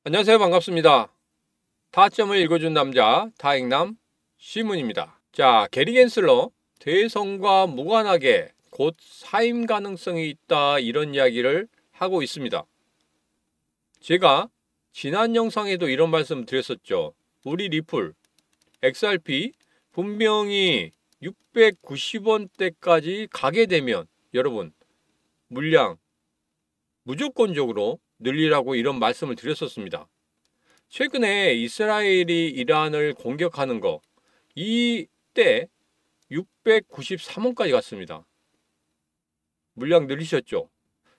안녕하세요. 반갑습니다. 타점을 읽어준 남자 타익남 시문입니다. 자, 게리 겐슬러 대선과 무관하게 곧 사임 가능성이 있다, 이런 이야기를 하고 있습니다. 제가 지난 영상에도 이런 말씀 드렸었죠. 우리 리플 XRP 분명히 690원대까지 가게 되면 여러분 물량 무조건적으로 늘리라고 이런 말씀을 드렸었습니다. 최근에 이스라엘이 이란을 공격하는 거, 이때 693원까지 갔습니다. 물량 늘리셨죠?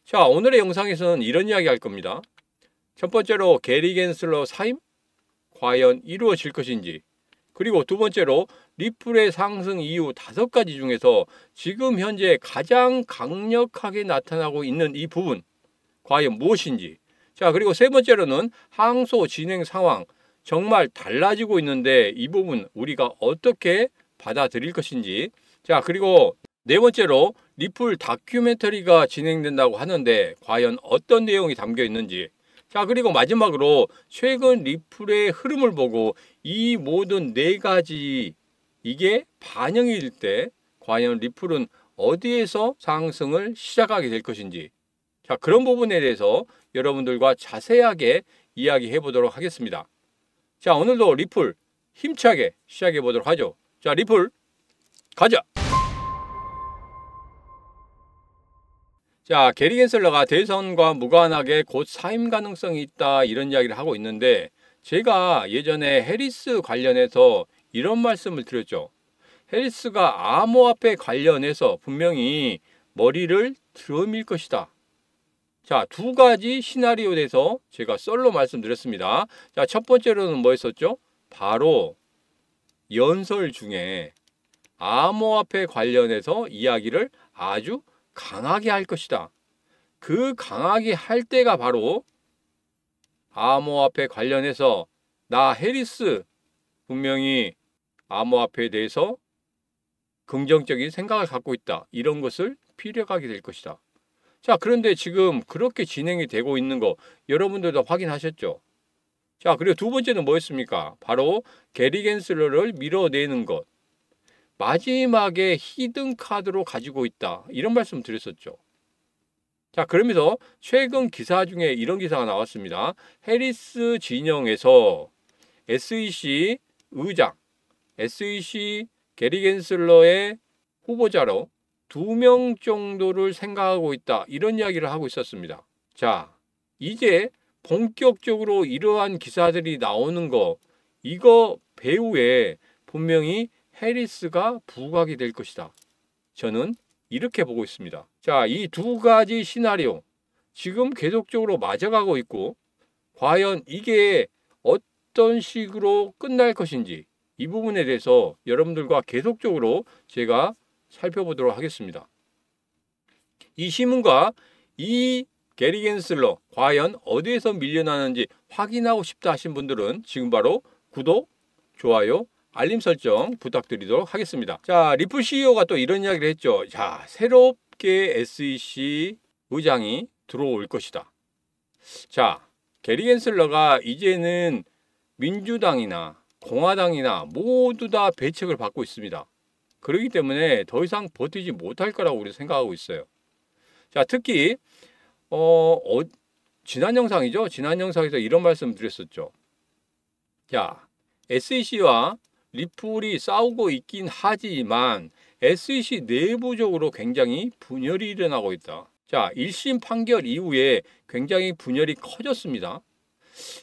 자, 오늘의 영상에서는 이런 이야기 할 겁니다. 첫 번째로 게리 겐슬러 사임? 과연 이루어질 것인지, 그리고 두 번째로 리플의 상승 이유 5가지 중에서 지금 현재 가장 강력하게 나타나고 있는 이 부분 과연 무엇인지, 자, 그리고 세 번째로는 항소 진행 상황 정말 달라지고 있는데 이 부분 우리가 어떻게 받아들일 것인지, 자, 그리고 네 번째로 리플 다큐멘터리가 진행된다고 하는데 과연 어떤 내용이 담겨 있는지, 자, 그리고 마지막으로 최근 리플의 흐름을 보고 이 모든 네 가지 이게 반영이 될 때 과연 리플은 어디에서 상승을 시작하게 될 것인지, 자, 그런 부분에 대해서 여러분들과 자세하게 이야기해 보도록 하겠습니다. 자, 오늘도 리플 힘차게 시작해 보도록 하죠. 자, 리플 가자. 자, 게리 겐슬러가 대선과 무관하게 곧 사임 가능성이 있다, 이런 이야기를 하고 있는데, 제가 예전에 해리스 관련해서 이런 말씀을 드렸죠. 해리스가 암호화폐 관련해서 분명히 머리를 들어밀 것이다. 자, 두 가지 시나리오에 대해서 제가 썰로 말씀드렸습니다. 자, 첫 번째로는 뭐였었죠? 바로 연설 중에 암호화폐 관련해서 이야기를 아주 강하게 할 것이다. 그 강하게 할 때가 바로 암호화폐 관련해서 나 해리스 분명히 암호화폐에 대해서 긍정적인 생각을 갖고 있다, 이런 것을 피력하게 될 것이다. 자, 그런데 지금 그렇게 진행이 되고 있는 거 여러분들도 확인하셨죠? 자, 그리고 두 번째는 뭐였습니까? 바로 게리 겐슬러를 밀어내는 것. 마지막에 히든 카드로 가지고 있다, 이런 말씀 드렸었죠. 자, 그러면서 최근 기사 중에 이런 기사가 나왔습니다. 해리스 진영에서 SEC 의장, SEC 게리 겐슬러의 후보자로 2명 정도를 생각하고 있다, 이런 이야기를 하고 있었습니다. 자, 이제 본격적으로 이러한 기사들이 나오는 거, 이거 배후에 분명히 해리스가 부각이 될 것이다. 저는 이렇게 보고 있습니다. 자, 이 두 가지 시나리오 지금 계속적으로 맞아가고 있고, 과연 이게 어떤 식으로 끝날 것인지 이 부분에 대해서 여러분들과 계속적으로 제가 살펴보도록 하겠습니다. 이 신문과 이 게리 겐슬러 과연 어디에서 밀려나는지 확인하고 싶다 하신 분들은 지금 바로 구독, 좋아요, 알림 설정 부탁드리도록 하겠습니다. 자, 리플 CEO가 또 이런 이야기를 했죠. 자, 새롭게 SEC 의장이 들어올 것이다. 자, 게리 겐슬러가 이제는 민주당이나 공화당이나 모두 다 배척을 받고 있습니다. 그렇기 때문에 더 이상 버티지 못할 거라고 우리 생각하고 있어요. 자, 특히 지난 영상이죠. 지난 영상에서 이런 말씀 드렸었죠. 자, SEC와 리플이 싸우고 있긴 하지만 SEC 내부적으로 굉장히 분열이 일어나고 있다. 자, 1심 판결 이후에 굉장히 분열이 커졌습니다.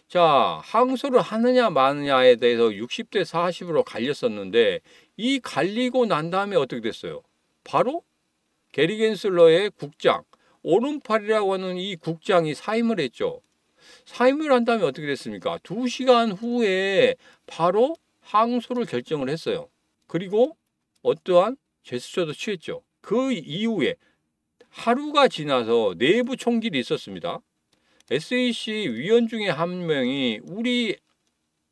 자, 항소를 하느냐 마느냐에 대해서 60대 40으로 갈렸었는데, 이 갈리고 난 다음에 어떻게 됐어요? 바로 게리 겐슬러의 국장, 오른팔이라고 하는 이 국장이 사임을 했죠. 사임을 한 다음에 어떻게 됐습니까? 2시간 후에 바로 항소를 결정을 했어요. 그리고 어떠한 제스처도 취했죠. 그 이후에 하루가 지나서 내부 총질이 있었습니다. SEC 위원 중에 한 명이 우리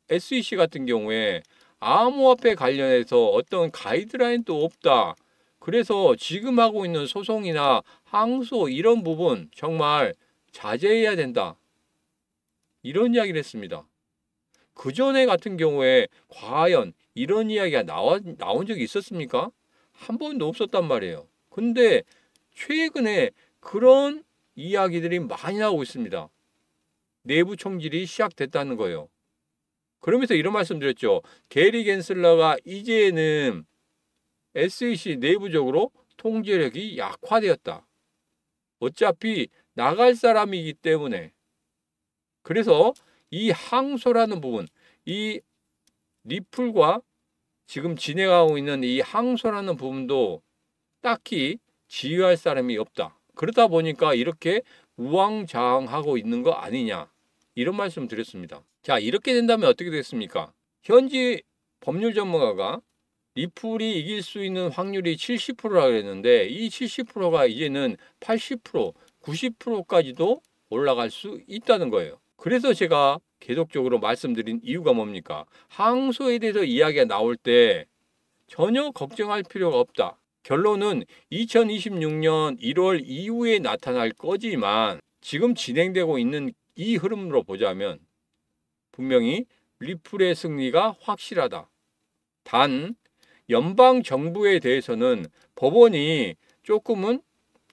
SEC 같은 경우에 암호화폐 관련해서 어떤 가이드라인도 없다, 그래서 지금 하고 있는 소송이나 항소 이런 부분 정말 자제해야 된다, 이런 이야기를 했습니다. 그 전에 같은 경우에 과연 이런 이야기가 나온 적이 있었습니까? 한 번도 없었단 말이에요. 근데 최근에 그런 이야기들이 많이 나오고 있습니다. 내부 총질이 시작됐다는 거예요. 그러면서 이런 말씀 드렸죠. 게리 겐슬러가 이제는 SEC 내부적으로 통제력이 약화되었다. 어차피 나갈 사람이기 때문에. 그래서 이 항소라는 부분, 이 리플과 지금 진행하고 있는 이 항소라는 부분도 딱히 지휘할 사람이 없다. 그러다 보니까 이렇게 우왕좌왕하고 있는 거 아니냐. 이런 말씀 드렸습니다. 자, 이렇게 된다면 어떻게 되겠습니까? 현지 법률 전문가가 리플이 이길 수 있는 확률이 70%라고 했는데 이 70%가 이제는 80%, 90%까지도 올라갈 수 있다는 거예요. 그래서 제가 계속적으로 말씀드린 이유가 뭡니까? 항소에 대해서 이야기가 나올 때 전혀 걱정할 필요가 없다. 결론은 2026년 1월 이후에 나타날 거지만 지금 진행되고 있는 이 흐름으로 보자면 분명히 리플의 승리가 확실하다. 단 연방 정부에 대해서는 법원이 조금은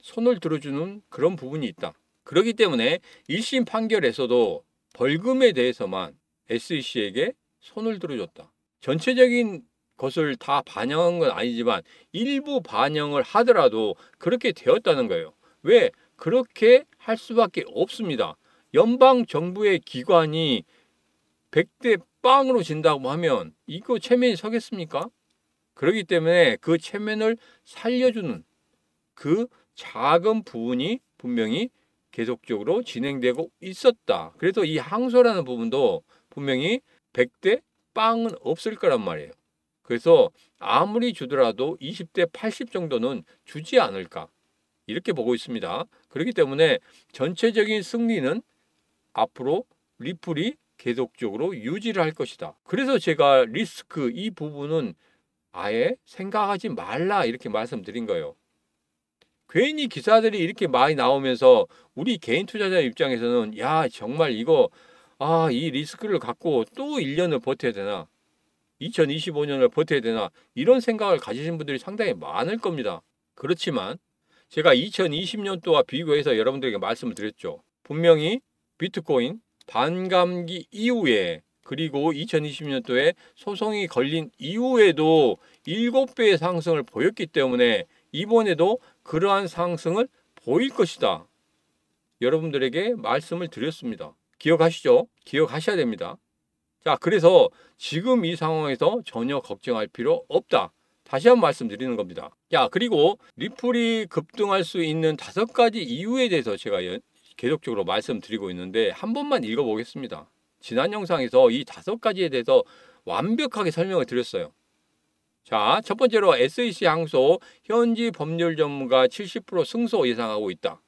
손을 들어주는 그런 부분이 있다. 그렇기 때문에 1심 판결에서도 벌금에 대해서만 SEC에게 손을 들어줬다. 전체적인 것을 다 반영한 건 아니지만 일부 반영을 하더라도 그렇게 되었다는 거예요. 왜? 그렇게 할 수밖에 없습니다. 연방 정부의 기관이 100대 빵으로 진다고 하면 이거 체면이 서겠습니까? 그렇기 때문에 그 체면을 살려주는 그 작은 부분이 분명히 계속적으로 진행되고 있었다. 그래서 이 항소라는 부분도 분명히 100대 빵은 없을 거란 말이에요. 그래서 아무리 주더라도 20대 80 정도는 주지 않을까 이렇게 보고 있습니다. 그렇기 때문에 전체적인 승리는 앞으로 리플이 계속적으로 유지를 할 것이다. 그래서 제가 리스크 이 부분은 아예 생각하지 말라 이렇게 말씀드린 거예요. 괜히 기사들이 이렇게 많이 나오면서 우리 개인 투자자 입장에서는 야 정말 이거 이 리스크를 갖고 또 1년을 버텨야 되나 2025년을 버텨야 되나 이런 생각을 가지신 분들이 상당히 많을 겁니다. 그렇지만 제가 2020년도와 비교해서 여러분들에게 말씀을 드렸죠. 분명히 비트코인 반감기 이후에 그리고 2020년도에 소송이 걸린 이후에도 7배의 상승을 보였기 때문에 이번에도 그러한 상승을 보일 것이다. 여러분들에게 말씀을 드렸습니다. 기억하시죠? 기억하셔야 됩니다. 자, 그래서 지금 이 상황에서 전혀 걱정할 필요 없다. 다시 한번 말씀드리는 겁니다. 자, 그리고 리플이 급등할 수 있는 5가지 이유에 대해서 제가 계속적으로 말씀드리고 있는데 한 번만 읽어보겠습니다. 지난 영상에서 이 5가지에 대해서 완벽하게 설명을 드렸어요. 자, 첫 번째로 SEC 항소 현지 법률 전문가 70% 승소 예상하고 있다.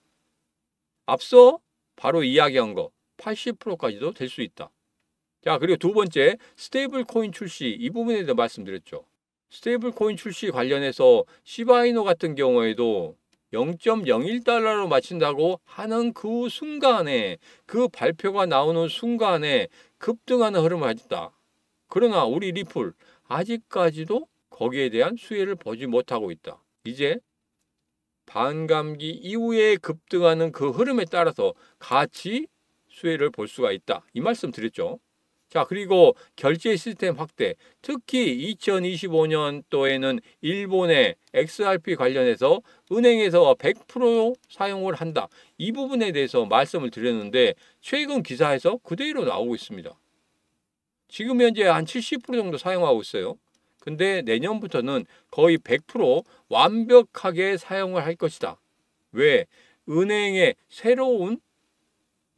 앞서 바로 이야기한 거 80%까지도 될 수 있다. 자, 그리고 두 번째 스테이블 코인 출시 이 부분에 대해서 말씀드렸죠. 스테이블 코인 출시 관련해서 시바이노 같은 경우에도 0.01달러로 맞춘다고 하는 그 순간에 그 발표가 나오는 순간에 급등하는 흐름을 가졌다. 그러나 우리 리플 아직까지도 거기에 대한 수혜를 보지 못하고 있다. 이제 반감기 이후에 급등하는 그 흐름에 따라서 같이 수혜를 볼 수가 있다. 이 말씀 드렸죠. 자, 그리고 결제 시스템 확대. 특히 2025년도에는 일본의 XRP 관련해서 은행에서 100% 사용을 한다. 이 부분에 대해서 말씀을 드렸는데 최근 기사에서 그대로 나오고 있습니다. 지금 현재 한 70% 정도 사용하고 있어요. 근데 내년부터는 거의 100% 완벽하게 사용을 할 것이다. 왜? 은행의 새로운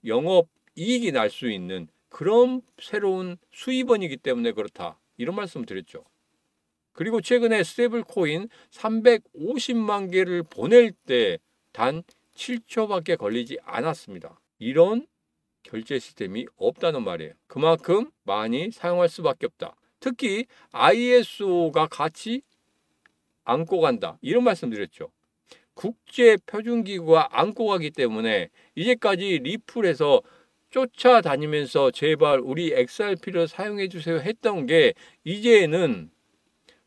영업 이익이 날 수 있는 그런 새로운 수입원이기 때문에 그렇다. 이런 말씀 드렸죠. 그리고 최근에 스테이블 코인 350만 개를 보낼 때 단 7초밖에 걸리지 않았습니다. 이런 결제 시스템이 없다는 말이에요. 그만큼 많이 사용할 수밖에 없다. 특히 ISO가 같이 안고 간다. 이런 말씀 드렸죠. 국제표준기구가 안고 가기 때문에 이제까지 리플에서 쫓아다니면서 제발 우리 XRP를 사용해 주세요 했던 게 이제는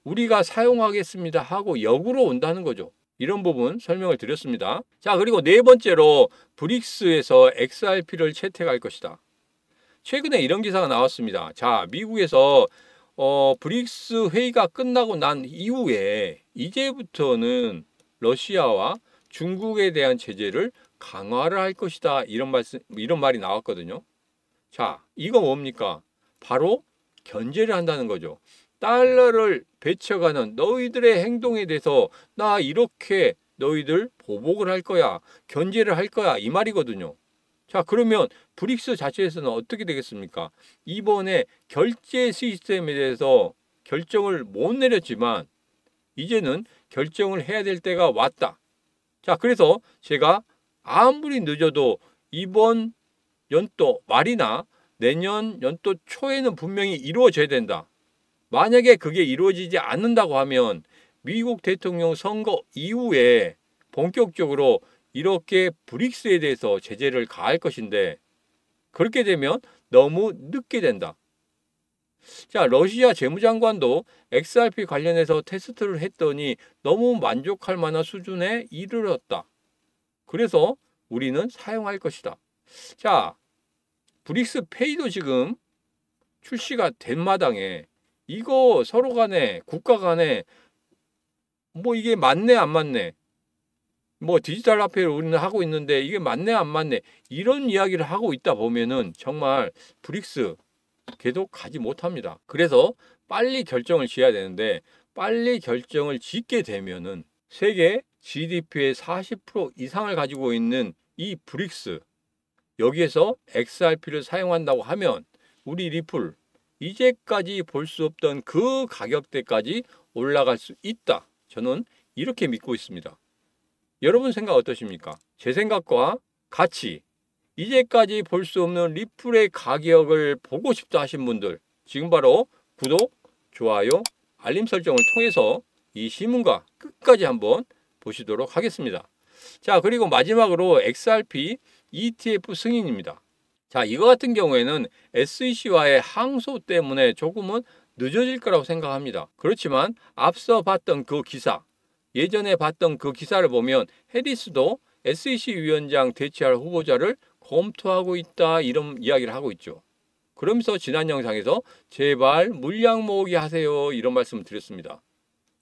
우리가 사용하겠습니다 하고 역으로 온다는 거죠. 이런 부분 설명을 드렸습니다. 자, 그리고 네 번째로 브릭스에서 XRP를 채택할 것이다. 최근에 이런 기사가 나왔습니다. 자, 미국에서 브릭스 회의가 끝나고 난 이후에 이제부터는 러시아와 중국에 대한 제재를 강화를 할 것이다. 이런 말이 나왔거든요. 자, 이거 뭡니까? 바로 견제를 한다는 거죠. 달러를 배쳐가는 너희들의 행동에 대해서 나 이렇게 너희들 보복을 할 거야. 견제를 할 거야. 이 말이거든요. 자, 그러면 브릭스 자체에서는 어떻게 되겠습니까? 이번에 결제 시스템에 대해서 결정을 못 내렸지만 이제는 결정을 해야 될 때가 왔다. 자, 그래서 제가 아무리 늦어도 이번 연도 말이나 내년 연도 초에는 분명히 이루어져야 된다. 만약에 그게 이루어지지 않는다고 하면 미국 대통령 선거 이후에 본격적으로 이렇게 브릭스에 대해서 제재를 가할 것인데 그렇게 되면 너무 늦게 된다. 자, 러시아 재무장관도 XRP 관련해서 테스트를 했더니 너무 만족할 만한 수준에 이르렀다. 그래서 우리는 사용할 것이다. 자, 브릭스 페이도 지금 출시가 된 마당에 이거 서로 간에 국가 간에 뭐 이게 맞네 안 맞네, 뭐 디지털 화폐를 우리는 하고 있는데 이게 맞네 안 맞네, 이런 이야기를 하고 있다 보면은 정말 브릭스 계속 가지 못합니다. 그래서 빨리 결정을 지어야 되는데 빨리 결정을 짓게 되면은 세계 GDP의 40% 이상을 가지고 있는 이 브릭스, 여기에서 XRP를 사용한다고 하면 우리 리플 이제까지 볼 수 없던 그 가격대까지 올라갈 수 있다. 저는 이렇게 믿고 있습니다. 여러분 생각 어떠십니까? 제 생각과 같이 이제까지 볼 수 없는 리플의 가격을 보고 싶다 하신 분들, 지금 바로 구독, 좋아요, 알림 설정을 통해서 이 신문과 끝까지 한번 보시도록 하겠습니다. 자, 그리고 마지막으로 XRP ETF 승인입니다. 자, 이거 같은 경우에는 SEC와의 항소 때문에 조금은 늦어질 거라고 생각합니다. 그렇지만 앞서 봤던 그 기사, 예전에 봤던 그 기사를 보면 해리스도 SEC 위원장 대체할 후보자를 검토하고 있다, 이런 이야기를 하고 있죠. 그러면서 지난 영상에서 제발 물량 모으기 하세요, 이런 말씀을 드렸습니다.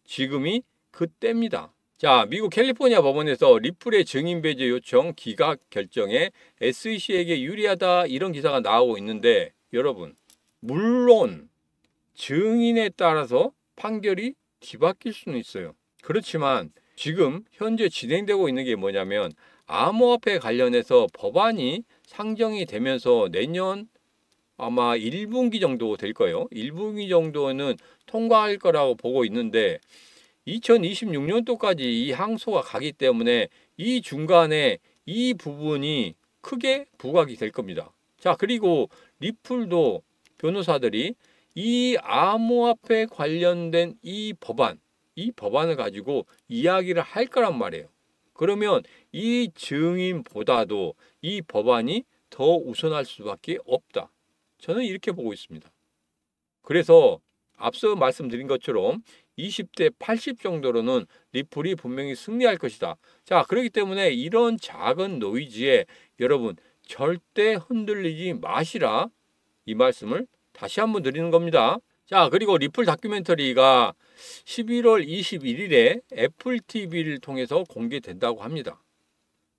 지금이 그때입니다. 자, 미국 캘리포니아 법원에서 리플의 증인 배제 요청 기각 결정에 SEC에게 유리하다, 이런 기사가 나오고 있는데 여러분, 물론 증인에 따라서 판결이 뒤바뀔 수는 있어요. 그렇지만 지금 현재 진행되고 있는 게 뭐냐면 암호화폐 관련해서 법안이 상정이 되면서 내년 아마 1분기 정도 될 거예요. 1분기 정도는 통과할 거라고 보고 있는데 2026년도까지 이 항소가 가기 때문에 이 중간에 이 부분이 크게 부각이 될 겁니다. 자, 그리고 리플도 변호사들이 이 암호화폐 관련된 이 법안을 가지고 이야기를 할 거란 말이에요. 그러면 이 증인보다도 이 법안이 더 우선할 수밖에 없다. 저는 이렇게 보고 있습니다. 그래서 앞서 말씀드린 것처럼 20대 80 정도로는 리플이 분명히 승리할 것이다. 자, 그렇기 때문에 이런 작은 노이즈에 여러분 절대 흔들리지 마시라, 이 말씀을 다시 한번 드리는 겁니다. 자, 그리고 리플 다큐멘터리가 11월 21일에 애플 TV를 통해서 공개된다고 합니다.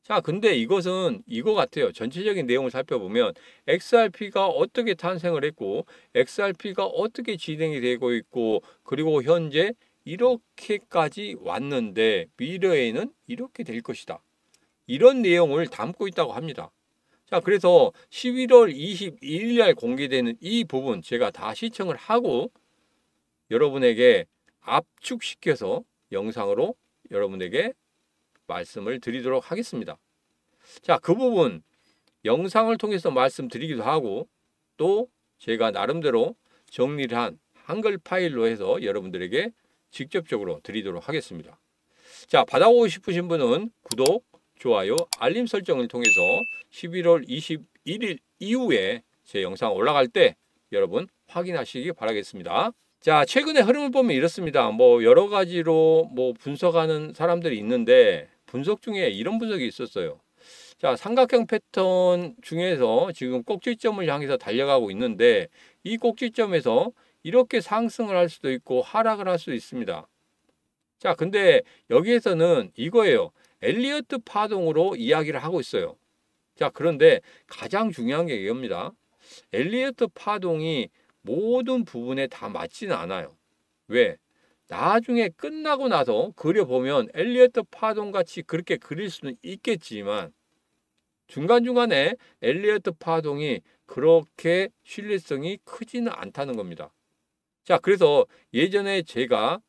자, 근데 이것은 이거 같아요. 전체적인 내용을 살펴보면 XRP가 어떻게 탄생을 했고 XRP가 어떻게 진행이 되고 있고 그리고 현재 이렇게까지 왔는데 미래에는 이렇게 될 것이다, 이런 내용을 담고 있다고 합니다. 자, 그래서 11월 21일 날 공개되는 이 부분 제가 다 시청을 하고 여러분에게 압축시켜서 영상으로 여러분에게 말씀을 드리도록 하겠습니다. 자, 그 부분 영상을 통해서 말씀드리기도 하고 또 제가 나름대로 정리를 한 한글 파일로 해서 여러분들에게 직접적으로 드리도록 하겠습니다. 자, 받아보고 싶으신 분은 구독, 좋아요, 알림 설정을 통해서 11월 21일 이후에 제 영상 올라갈 때 여러분 확인하시기 바라겠습니다. 자, 최근의 흐름을 보면 이렇습니다. 뭐 여러 가지로 뭐 분석하는 사람들이 있는데 분석 중에 이런 분석이 있었어요. 자, 삼각형 패턴 중에서 지금 꼭지점을 향해서 달려가고 있는데 이 꼭지점에서 이렇게 상승을 할 수도 있고 하락을 할 수도 있습니다. 자, 근데 여기에서는 이거예요. 엘리어트 파동으로 이야기를 하고 있어요. 자, 그런데 가장 중요한 게 이겁니다. 엘리어트 파동이 모든 부분에 다 맞지는 않아요. 왜? 나중에 끝나고 나서 그려보면 엘리어트 파동 같이 그렇게 그릴 수는 있겠지만 중간중간에 엘리어트 파동이 그렇게 신뢰성이 크지는 않다는 겁니다. 자, 그래서 예전에 제가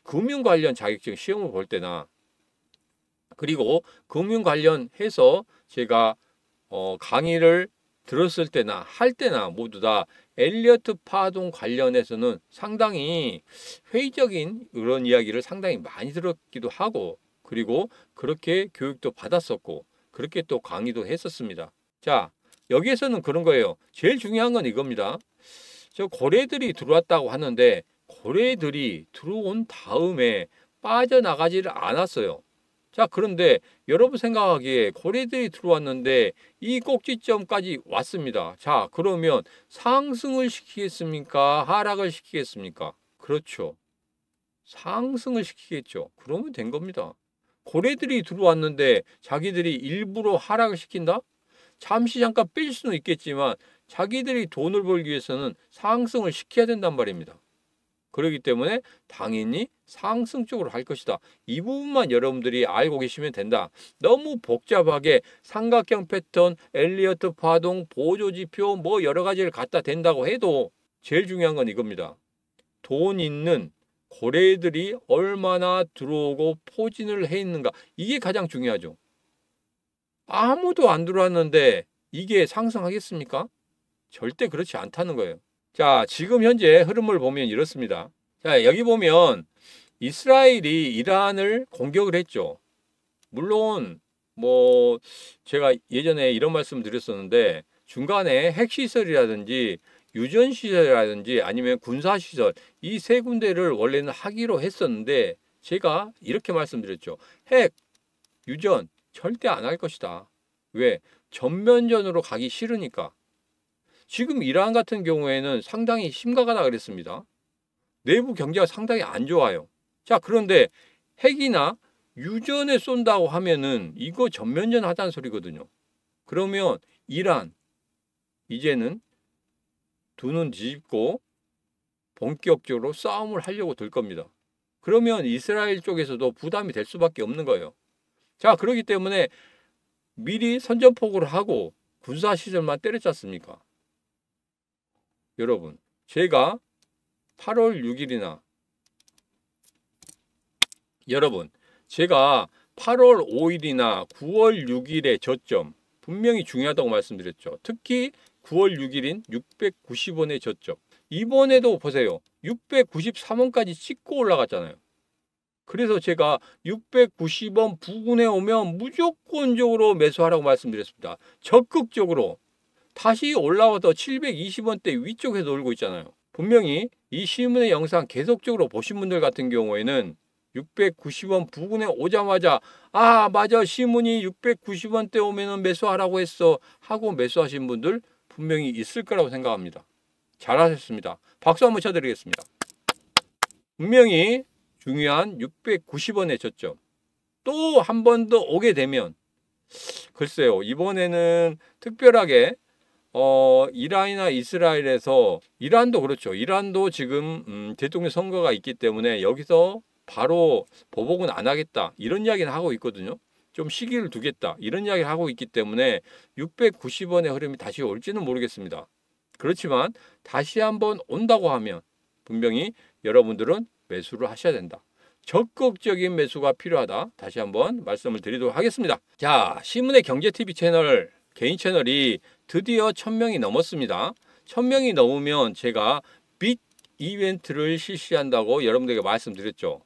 금융 관련 자격증 시험을 볼 때나 그리고 금융 관련해서 제가 강의를 들었을 때나 할 때나 모두 다 엘리어트 파동 관련해서는 상당히 회의적인 그런 이야기를 상당히 많이 들었기도 하고 그리고 그렇게 교육도 받았었고 그렇게 또 강의도 했었습니다. 자, 여기에서는 그런 거예요. 제일 중요한 건 이겁니다. 저 고래들이 들어왔다고 하는데 고래들이 들어온 다음에 빠져나가지를 않았어요. 자, 그런데 여러분 생각하기에 고래들이 들어왔는데 이 꼭지점까지 왔습니다. 자, 그러면 상승을 시키겠습니까? 하락을 시키겠습니까? 그렇죠. 상승을 시키겠죠. 그러면 된 겁니다. 고래들이 들어왔는데 자기들이 일부러 하락을 시킨다? 잠시 잠깐 뺄 수는 있겠지만 자기들이 돈을 벌기 위해서는 상승을 시켜야 된단 말입니다. 그렇기 때문에 당연히 상승 쪽으로 할 것이다. 이 부분만 여러분들이 알고 계시면 된다. 너무 복잡하게 삼각형 패턴, 엘리어트 파동, 보조지표 뭐 여러 가지를 갖다 댄다고 해도 제일 중요한 건 이겁니다. 돈 있는 고래들이 얼마나 들어오고 포진을 해 있는가. 이게 가장 중요하죠. 아무도 안 들어왔는데 이게 상승하겠습니까? 절대 그렇지 않다는 거예요. 자, 지금 현재 흐름을 보면 이렇습니다. 자, 여기 보면 이스라엘이 이란을 공격을 했죠. 물론 뭐 제가 예전에 이런 말씀 드렸었는데 중간에 핵시설이라든지 유전시설이라든지 아니면 군사시설 이 세 군데를 원래는 하기로 했었는데 제가 이렇게 말씀드렸죠. 핵, 유전 절대 안 할 것이다. 왜? 전면전으로 가기 싫으니까. 지금 이란 같은 경우에는 상당히 심각하다 그랬습니다. 내부 경제가 상당히 안 좋아요. 자, 그런데 핵이나 유전에 쏜다고 하면은 이거 전면전 하자는 소리거든요. 그러면 이란 이제는 두 눈 뒤집고 본격적으로 싸움을 하려고 들 겁니다. 그러면 이스라엘 쪽에서도 부담이 될 수밖에 없는 거예요. 자, 그렇기 때문에 미리 선전포고를 하고 군사시설만 때려쳤습니까? 여러분, 제가 8월 6일이나 여러분, 제가 8월 5일이나 9월 6일의 저점 분명히 중요하다고 말씀드렸죠. 특히 9월 6일인 690원의 저점. 이번에도 보세요. 693원까지 찍고 올라갔잖아요. 그래서 제가 690원 부근에 오면 무조건적으로 매수하라고 말씀드렸습니다. 적극적으로. 다시 올라와서 720원대 위쪽에 놀고 있잖아요. 분명히 이 시문의 영상 계속적으로 보신 분들 같은 경우에는 690원 부근에 오자마자 아 맞아 시문이 690원대 오면 매수하라고 했어 하고 매수하신 분들 분명히 있을 거라고 생각합니다. 잘하셨습니다. 박수 한번 쳐드리겠습니다. 분명히 중요한 690원의 저점 또 한 번 더 오게 되면 글쎄요 이번에는 특별하게 이란이나 이스라엘에서 이란도 그렇죠. 이란도 지금 대통령 선거가 있기 때문에 여기서 바로 보복은 안 하겠다 이런 이야기는 하고 있거든요. 좀 시기를 두겠다 이런 이야기를 하고 있기 때문에 690원의 흐름이 다시 올지는 모르겠습니다. 그렇지만 다시 한번 온다고 하면 분명히 여러분들은 매수를 하셔야 된다. 적극적인 매수가 필요하다. 다시 한번 말씀을 드리도록 하겠습니다. 자, 시문의 경제TV 채널 개인 채널이 드디어 1000명이 넘었습니다. 1000명이 넘으면 제가 빅 이벤트를 실시한다고 여러분들에게 말씀드렸죠.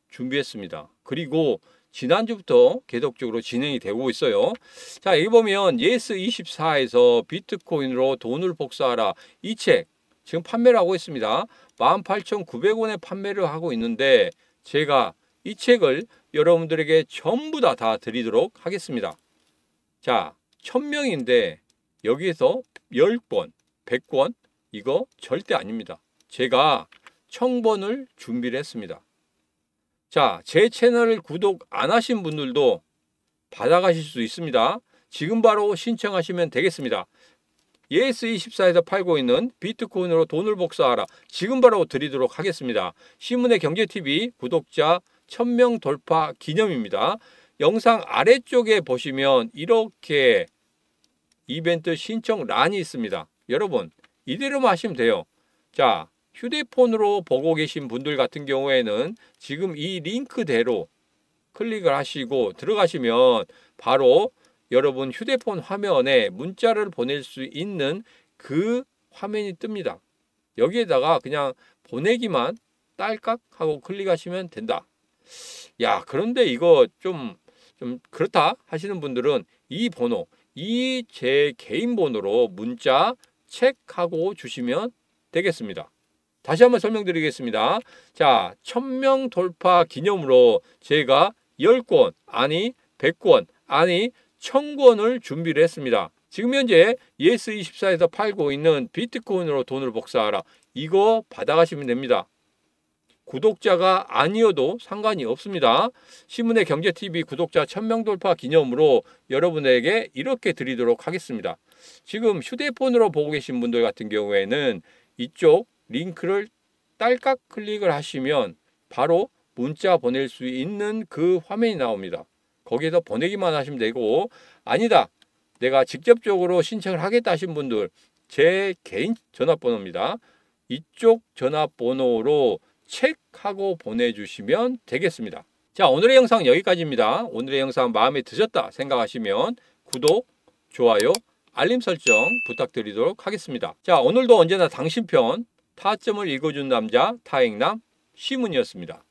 준비했습니다. 그리고 지난주부터 계속적으로 진행이 되고 있어요. 자, 여기 보면 예스24에서 비트코인으로 돈을 복사하라. 이 책 지금 판매를 하고 있습니다. 18,900원에 판매를 하고 있는데 제가 이 책을 여러분들에게 전부 다 드리도록 하겠습니다. 자, 1000명인데 여기에서 10권, 100권 이거 절대 아닙니다. 제가 1000권을 준비를 했습니다. 자, 제 채널을 구독 안 하신 분들도 받아가실 수 있습니다. 지금 바로 신청하시면 되겠습니다. 예스24에서 팔고 있는 비트코인으로 돈을 복사하라. 지금 바로 드리도록 하겠습니다. 신문의 경제TV 구독자 1000명 돌파 기념입니다. 영상 아래쪽에 보시면 이렇게 이벤트 신청란이 있습니다. 여러분 이대로만 하시면 돼요. 자, 휴대폰으로 보고 계신 분들 같은 경우에는 지금 이 링크대로 클릭을 하시고 들어가시면 바로 여러분 휴대폰 화면에 문자를 보낼 수 있는 그 화면이 뜹니다. 여기에다가 그냥 보내기만 딸깍 하고 클릭하시면 된다. 야, 그런데 이거 좀 그렇다 하시는 분들은 이 번호, 이 제 개인 번호로 문자 체크하고 주시면 되겠습니다. 다시 한번 설명드리겠습니다. 자, 1000명 돌파 기념으로 제가 10권, 아니 100권, 아니 1000권을 준비를 했습니다. 지금 현재 예스24에서 팔고 있는 비트코인으로 돈을 복사하라. 이거 받아가시면 됩니다. 구독자가 아니어도 상관이 없습니다. 신문의 경제TV 구독자 1000명 돌파 기념으로 여러분에게 이렇게 드리도록 하겠습니다. 지금 휴대폰으로 보고 계신 분들 같은 경우에는 이쪽 링크를 딸깍 클릭을 하시면 바로 문자 보낼 수 있는 그 화면이 나옵니다. 거기에서 보내기만 하시면 되고, 아니다, 내가 직접적으로 신청을 하겠다 하신 분들 제 개인 전화번호입니다. 이쪽 전화번호로 체크하고 보내주시면 되겠습니다. 자, 오늘의 영상 여기까지입니다. 오늘의 영상 마음에 드셨다 생각하시면 구독, 좋아요, 알림 설정 부탁드리도록 하겠습니다. 자, 오늘도 언제나 당신 편 타점을 읽어준 남자 타행남 시문이었습니다.